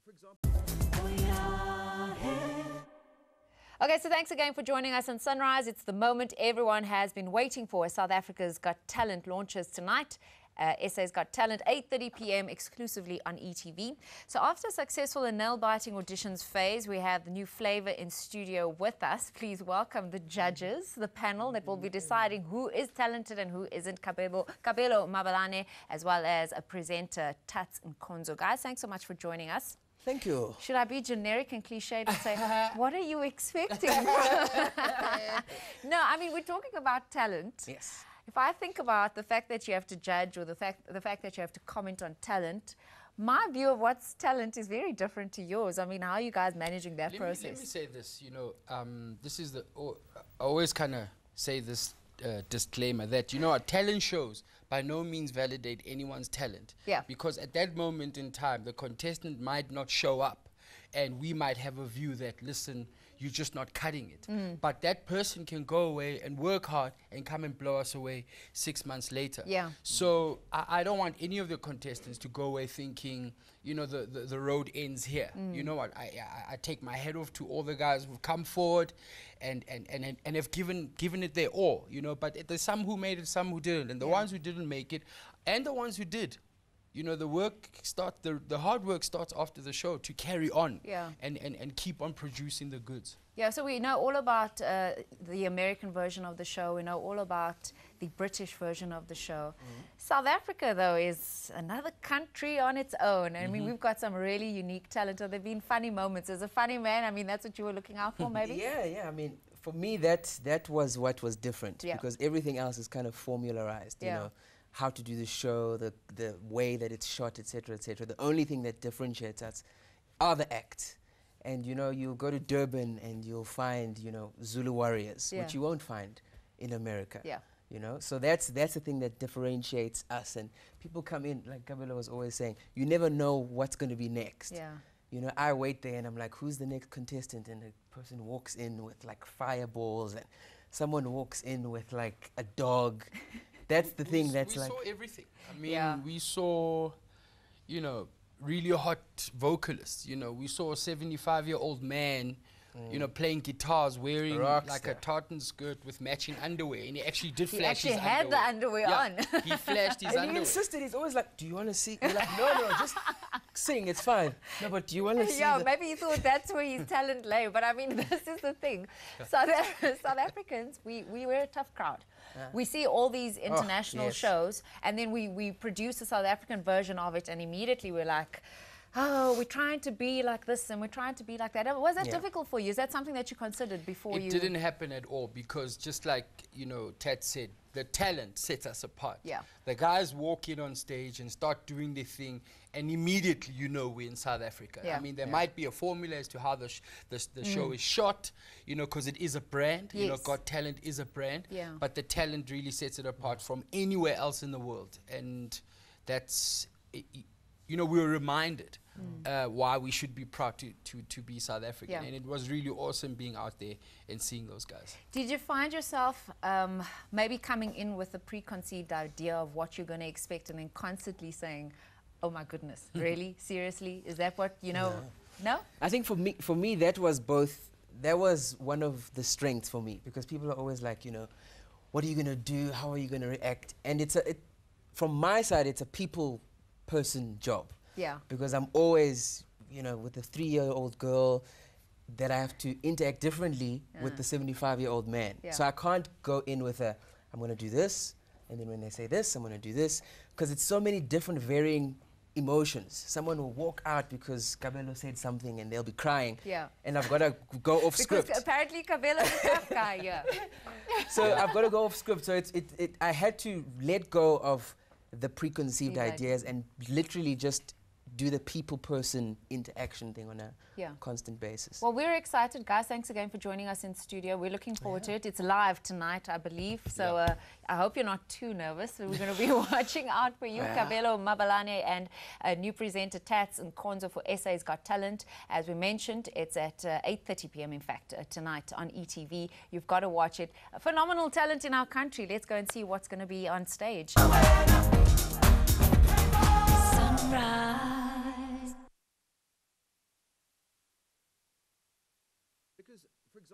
For example. Okay, so thanks again for joining us on Sunrise. It's the moment everyone has been waiting for. South Africa's Got Talent launches tonight. SA's Got Talent, 8:30 p.m. exclusively on ETV. So after a successful and nail-biting auditions phase, we have the new flavor in studio with us. Please welcome the judges, the panel that will be deciding who is talented and who isn't. Kabelo, Mabalane, as well as a presenter, Tats and Nkonzo. Guys, thanks so much for joining us. Thank you. Should I be generic and cliched and say, what are you expecting? No, I mean, we're talking about talent. Yes. If I think about the fact that you have to judge or the fact that you have to comment on talent, my view of what's talent is very different to yours. I mean, how are you guys managing that process? Let me say this, you know, this is the, I always kind of say this disclaimer that, you know, our talent shows by no means validate anyone's talent. Yeah. Because at that moment in time, the contestant might not show up and we might have a view that, listen, you're just not cutting it. But that person can go away and work hard and come and blow us away 6 months later. Yeah. So I don't want any of the contestants to go away thinking, you know, the road ends here. You know what? I take my head off to all the guys who've come forward and have given it their all, you know. But there's some who made it, some who didn't. And the ones who didn't make it and the ones who did, you know, the hard work starts after the show to carry on and keep on producing the goods. Yeah, so we know all about the American version of the show. We know all about the British version of the show. South Africa, though, is another country on its own. I mean, we've got some really unique talent. There have been funny moments. As a funny man, I mean, that's what you were looking out for, maybe? Yeah. I mean, for me, that was what was different because everything else is kind of formularized, you know. How to do the show, the way that it's shot, etc., etc. The only thing that differentiates us are the acts. And, you know, you'll go to Durban and you'll find, you know, Zulu warriors, which you won't find in America. Yeah. You know, so that's the thing that differentiates us. And people come in, like Kabelo was always saying, you never know what's going to be next. Yeah. You know, I wait there and I'm like, who's the next contestant? And the person walks in with like fireballs and someone walks in with like a dog. That's the thing that's like... We saw everything. I mean, we saw, you know, really hot vocalists. You know, we saw a 75-year-old man, you know, playing guitars, wearing like a tartan skirt with matching underwear. And he actually did flash his underwear. He actually had the underwear on. He flashed his underwear. And he insisted. He's always like, do you want to see? You're like, no, just sing. It's fine. No, but do you want to see? Yeah, maybe he thought that's where his talent lay. But I mean, this is the thing. South Africans, we were a tough crowd. We see all these international shows, and then we produce a South African version of it, and immediately we're like, oh, we're trying to be like this and we're trying to be like that. Was that difficult for you? Is that something that you considered before It didn't happen at all because just like, you know, Tats said, the talent sets us apart. Yeah. The guys walk in on stage and start doing their thing and immediately you know we're in South Africa. Yeah. I mean, there might be a formula as to how the show is shot, you know, because it is a brand. You know, Got Talent is a brand. Yeah. But the talent really sets it apart from anywhere else in the world. And that's... you know, we were reminded why we should be proud to be South African. And it was really awesome being out there and seeing those guys. Did you find yourself maybe coming in with a preconceived idea of what you're going to expect and then constantly saying, oh my goodness, really? Seriously? Is that what, you know? No? I think for me that was one of the strengths for me because people are always like, you know, what are you going to do? How are you going to react? And from my side, it's a people person job. Yeah. Because I'm always, you know, with a 3-year-old girl that I have to interact differently with the 75-year-old man. So I can't go in with I'm going to do this, and then when they say this, I'm going to do this, because it's so many different varying emotions. Someone will walk out because Kabelo said something and they'll be crying. Yeah. And I've got to go off script. Because apparently Kabelo is a tough guy, yeah. So I've got to go off script. So I had to let go of the preconceived ideas and literally just do the people person interaction thing on a constant basis. Well, we're excited, guys. Thanks again for joining us in studio. We're looking forward to it. It's live tonight, I believe. So I hope you're not too nervous. We're going to be watching out for you, Kabelo, Mabalane, and new presenter Tats and Nkonzo for SA's Got Talent. As we mentioned, it's at 8:30 p.m. in fact, tonight on ETV. You've got to watch it. Phenomenal talent in our country. Let's go and see what's going to be on stage. Sunrise. because, for example,